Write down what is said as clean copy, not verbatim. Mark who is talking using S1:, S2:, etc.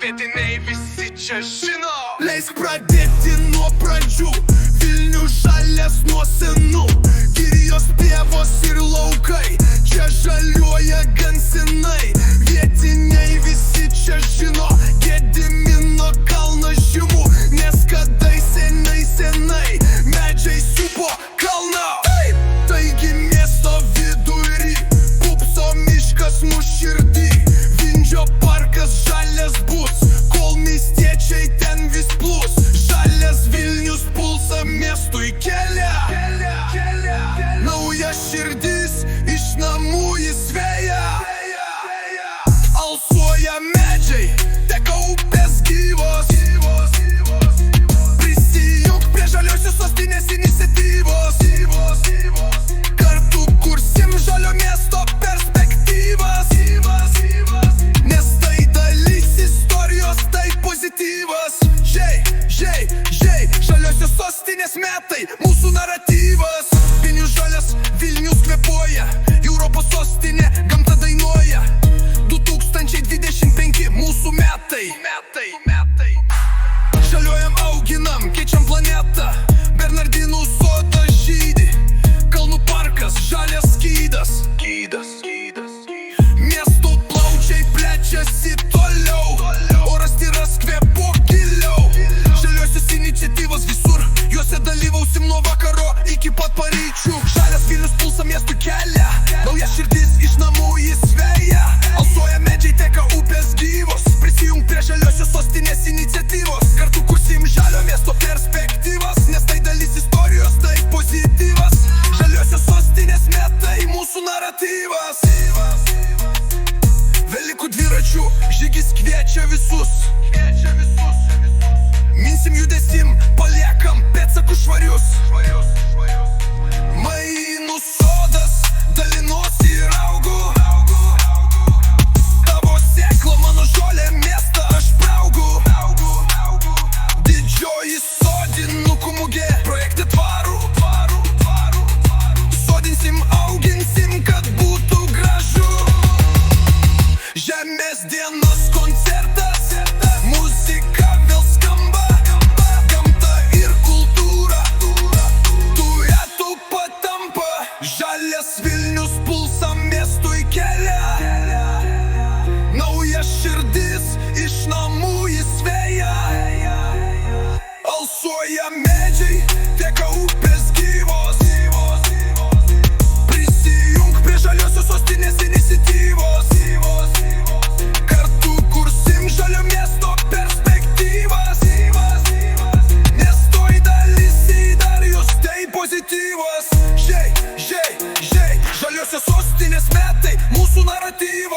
S1: Vediniai visi čia žino.
S2: Leisk pradėti nuo pradžių. Vilnius žalias nuo senų. Girijos pievos ir laukai čia žaliuoja gan senai. Vietiniai visi čia žino Gedimino kalną žymų, nes kadai senai medžiai siupo kalną. Taigi miesto vidury pupso miškas mūsų širdį. Vingio parkas žalias bus, kol miestiečiai ten vis plūs. Žalias Vilnius pulsą miestui kelia. Nauja širdis iš namų jis veja. Alsuoja medžiai, teka upės gyvos. Prisijunk prie žaliosios sostinės iniciatyvos. Kartu kursim žalio miesto perspektyvas. Nes tai dalis istorijos, tai pozityvas. Žaliosios sostinės metai, mūsų naratyvas. Vilnius žalias, Vilnius kvėpuoja, Europos sostinė, gamta dainuoja. 2025 mūsų metai. Žaliuojam, auginam, keičiam planetą. Bernardinų sodas žydi, kalnų parkas, žalias skydas. Miestų plaučiai plečiasi toliau, oras tyras, kvėpuok giliau. Žaliosios iniciatyvos visur, juose dalyvausim nuo vakaro iki pat paryčių. Žalias Vilnius pulsą miestui kelia, nauja širdis iš namų jis veja. Alsuoja medžiai, teka upės gyvos. Prisijunk prie žaliosios sostinės iniciatyvos. Kartu kursim žalio miesto perspektyvas, nes tai dalis istorijos, tai pozityvas. Žaliosios sostinės metai, mūsų naratyvas. Velykų dviračių žygis kviečia visus. Minsim, judesim, paliekam pėdsakus švarius. Mainų sodas, dalinuosi ir augu. Tavo sėkla, mano žolė, miestą aš praugu. Didžioji sodinukų mugė, projekte tvarų. Sodinsim, auginsim, kad būtų gražu. Žemės dienos koncertas, muzika vėl skamba. Gamta ir kultūra duetu patampa. Žalias Vilnius pulsą miestui kelia. Nauja širdis iš namų jis veja. Alsuoja medžiai, teka upės gyvos. Prisijunk prie žaliosios sostinės iniciatyvos. Kartu kursim žalio miesto perspektyvas. Nes toj dalis istorijos, tai pozityvas. Žaliosios sostinės metai, mūsų naratyvas.